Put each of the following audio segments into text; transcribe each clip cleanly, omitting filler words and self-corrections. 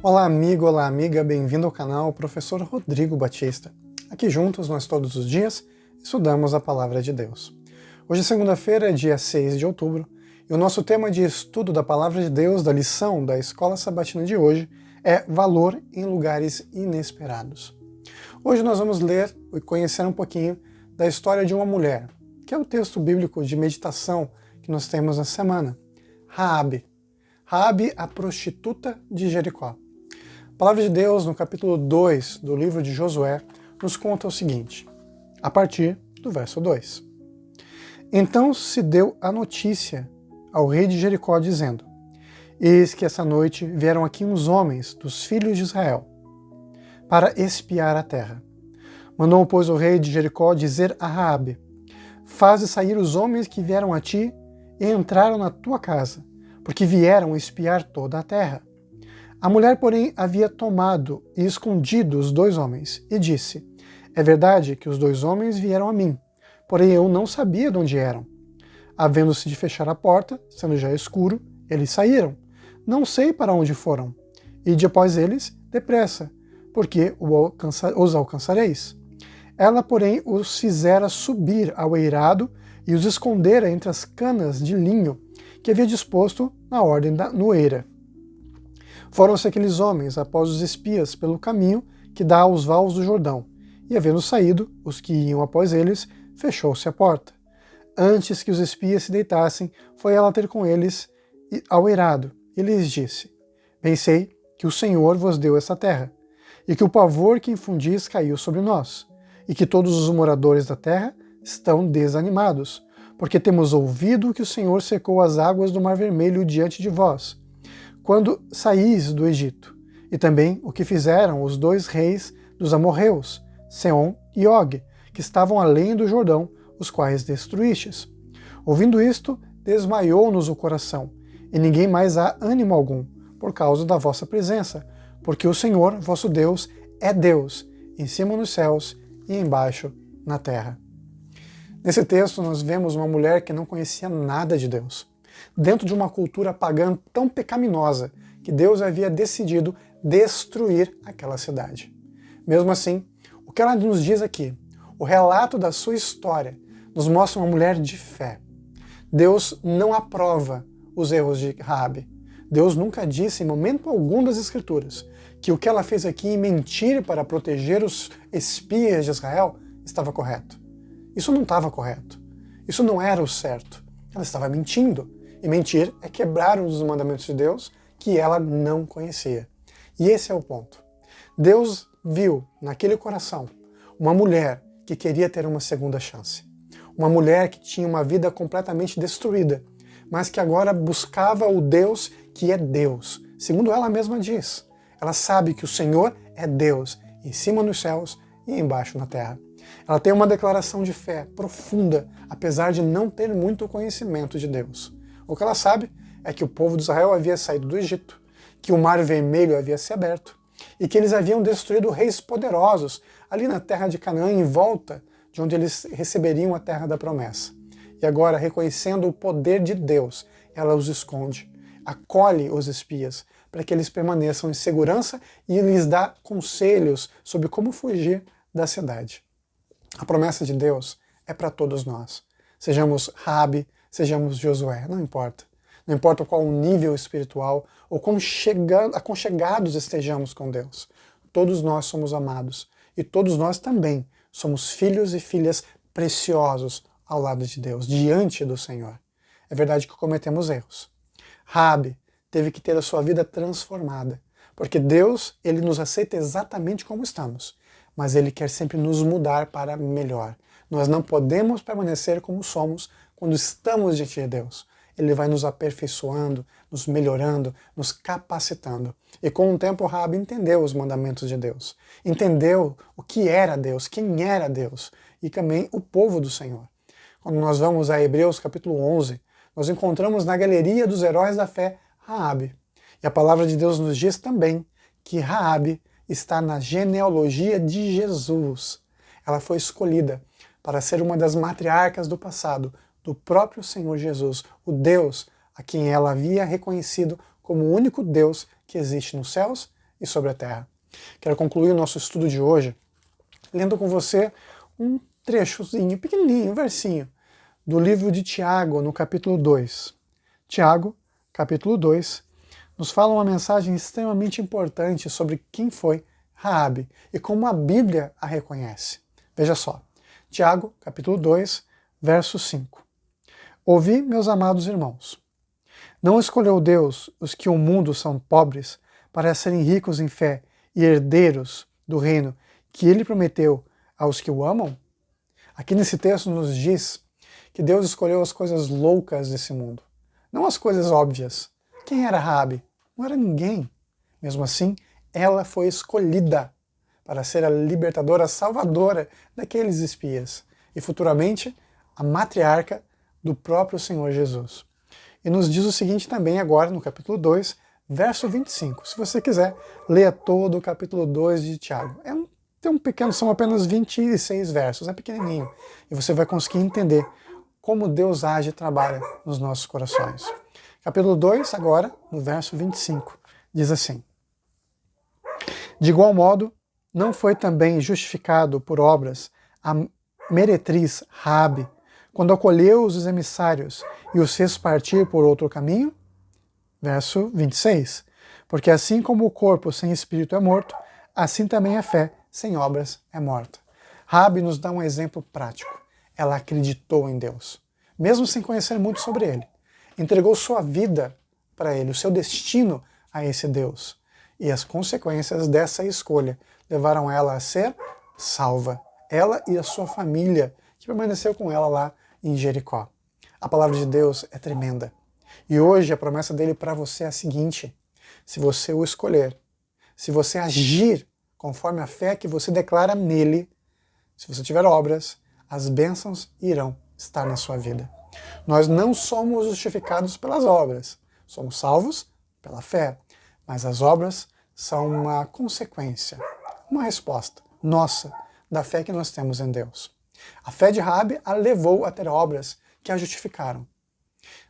Olá amigo, olá amiga, bem-vindo ao canal Professor Rodrigo Batista. Aqui juntos nós todos os dias estudamos a Palavra de Deus. Hoje segunda-feira, dia 6 de outubro, e o nosso tema de estudo da Palavra de Deus, da lição da Escola Sabatina de hoje, é Valor em Lugares Inesperados. Hoje nós vamos ler e conhecer um pouquinho da história de uma mulher, que é o texto bíblico de meditação que nós temos na semana, Raabe. Raabe, a prostituta de Jericó. A Palavra de Deus, no capítulo 2 do livro de Josué, nos conta o seguinte, a partir do verso 2. Então se deu a notícia ao rei de Jericó, dizendo: Eis que essa noite vieram aqui uns homens dos filhos de Israel, para espiar a terra. Mandou, pois, o rei de Jericó dizer a Raabe: Faze sair os homens que vieram a ti e entraram na tua casa, porque vieram espiar toda a terra. A mulher, porém, havia tomado e escondido os dois homens, e disse: É verdade que os dois homens vieram a mim, porém eu não sabia de onde eram. Havendo-se de fechar a porta, sendo já escuro, eles saíram. Não sei para onde foram. Ide após eles, depressa, porque os alcançareis. Ela, porém, os fizera subir ao eirado e os escondera entre as canas de linho que havia disposto na ordem da nueira. Foram-se aqueles homens após os espias pelo caminho que dá aos vales do Jordão, e havendo saído, os que iam após eles, fechou-se a porta. Antes que os espias se deitassem, foi ela ter com eles ao eirado, e lhes disse: Bem sei que o Senhor vos deu essa terra, e que o pavor que infundis caiu sobre nós, e que todos os moradores da terra estão desanimados, porque temos ouvido que o Senhor secou as águas do Mar Vermelho diante de vós, quando saís do Egito, e também o que fizeram os dois reis dos amorreus, Seom e Og, que estavam além do Jordão, os quais destruístes. Ouvindo isto, desmaiou-nos o coração, e ninguém mais há ânimo algum, por causa da vossa presença, porque o Senhor, vosso Deus, é Deus, em cima nos céus e embaixo na terra. Nesse texto nós vemos uma mulher que não conhecia nada de Deus, dentro de uma cultura pagã tão pecaminosa que Deus havia decidido destruir aquela cidade. Mesmo assim, o que ela nos diz aqui, o relato da sua história, nos mostra uma mulher de fé. Deus não aprova os erros de Raabe. Deus nunca disse em momento algum das Escrituras que o que ela fez aqui em mentir para proteger os espias de Israel estava correto. Isso não estava correto. Isso não era o certo. Ela estava mentindo. E mentir é quebrar um dos mandamentos de Deus que ela não conhecia. E esse é o ponto. Deus viu naquele coração uma mulher que queria ter uma segunda chance. Uma mulher que tinha uma vida completamente destruída, mas que agora buscava o Deus que é Deus. Segundo ela mesma diz, ela sabe que o Senhor é Deus, em cima nos céus e embaixo na terra. Ela tem uma declaração de fé profunda, apesar de não ter muito conhecimento de Deus. O que ela sabe é que o povo de Israel havia saído do Egito, que o Mar Vermelho havia se aberto e que eles haviam destruído reis poderosos ali na terra de Canaã, em volta de onde eles receberiam a terra da promessa. E agora, reconhecendo o poder de Deus, ela os esconde, acolhe os espias para que eles permaneçam em segurança e lhes dá conselhos sobre como fugir da cidade. A promessa de Deus é para todos nós. Sejamos Raabe, sejamos Josué, não importa. Não importa qual o nível espiritual ou quão aconchegados estejamos com Deus. Todos nós somos amados e todos nós também somos filhos e filhas preciosos ao lado de Deus, diante do Senhor. É verdade que cometemos erros. Raabe teve que ter a sua vida transformada, porque Deus, ele nos aceita exatamente como estamos, mas ele quer sempre nos mudar para melhor. Nós não podemos permanecer como somos quando estamos diante de Deus. Ele vai nos aperfeiçoando, nos melhorando, nos capacitando. E com o tempo, Raabe entendeu os mandamentos de Deus. Entendeu o que era Deus, quem era Deus, e também o povo do Senhor. Quando nós vamos a Hebreus capítulo 11, nós encontramos na galeria dos heróis da fé Raabe. E a palavra de Deus nos diz também que Raabe está na genealogia de Jesus. Ela foi escolhida para ser uma das matriarcas do passado, do próprio Senhor Jesus, o Deus a quem ela havia reconhecido como o único Deus que existe nos céus e sobre a terra. Quero concluir o nosso estudo de hoje lendo com você um trechozinho, pequenininho, um versinho, do livro de Tiago, no capítulo 2. Tiago, capítulo 2, nos fala uma mensagem extremamente importante sobre quem foi Raabe e como a Bíblia a reconhece. Veja só, Tiago, capítulo 2, verso 5. Ouvi, meus amados irmãos, não escolheu Deus os que o mundo são pobres para serem ricos em fé e herdeiros do reino que ele prometeu aos que o amam? Aqui nesse texto nos diz que Deus escolheu as coisas loucas desse mundo, não as coisas óbvias. Quem era Raabe? Não era ninguém. Mesmo assim, ela foi escolhida para ser a libertadora, a salvadora daqueles espias e futuramente a matriarca do próprio Senhor Jesus. E nos diz o seguinte também agora no capítulo 2, verso 25. Se você quiser, leia todo o capítulo 2 de Tiago. Tem um pequeno, são apenas 26 versos, é pequenininho. E você vai conseguir entender como Deus age e trabalha nos nossos corações. Capítulo 2, agora, no verso 25, diz assim: de igual modo, não foi também justificado por obras a meretriz Raabe, quando acolheu os emissários e os fez partir por outro caminho? Verso 26. Porque assim como o corpo sem espírito é morto, assim também a fé sem obras é morta. Raabe nos dá um exemplo prático. Ela acreditou em Deus, mesmo sem conhecer muito sobre Ele. Entregou sua vida para Ele, o seu destino a esse Deus. E as consequências dessa escolha levaram ela a ser salva. Ela e a sua família, que permaneceu com ela lá em Jericó. A palavra de Deus é tremenda. E hoje a promessa dele para você é a seguinte: se você o escolher, se você agir conforme a fé que você declara nele, se você tiver obras, as bênçãos irão estar na sua vida. Nós não somos justificados pelas obras, somos salvos pela fé, mas as obras são uma consequência, uma resposta nossa da fé que nós temos em Deus. A fé de Raabe a levou a ter obras que a justificaram.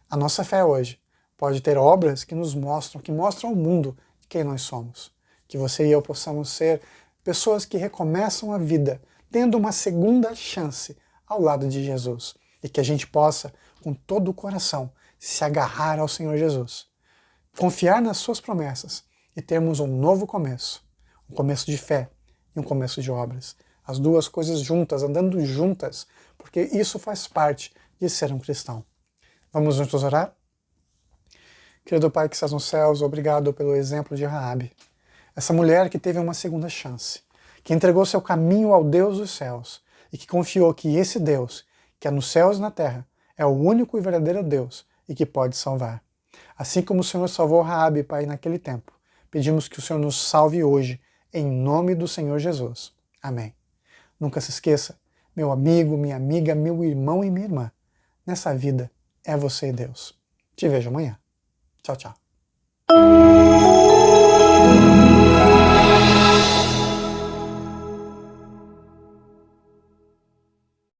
A nossa fé hoje pode ter obras que nos mostram, que mostram ao mundo quem nós somos. Que você e eu possamos ser pessoas que recomeçam a vida, tendo uma segunda chance ao lado de Jesus. E que a gente possa, com todo o coração, se agarrar ao Senhor Jesus, confiar nas suas promessas e termos um novo começo. Um começo de fé e um começo de obras. As duas coisas juntas, andando juntas, porque isso faz parte de ser um cristão. Vamos juntos orar? Querido Pai que estás nos céus, obrigado pelo exemplo de Raabe. Essa mulher que teve uma segunda chance, que entregou seu caminho ao Deus dos céus e que confiou que esse Deus, que é nos céus e na terra, é o único e verdadeiro Deus e que pode salvar. Assim como o Senhor salvou Raabe, Pai, naquele tempo, pedimos que o Senhor nos salve hoje, em nome do Senhor Jesus. Amém. Nunca se esqueça, meu amigo, minha amiga, meu irmão e minha irmã, nessa vida é você e Deus. Te vejo amanhã. Tchau, tchau.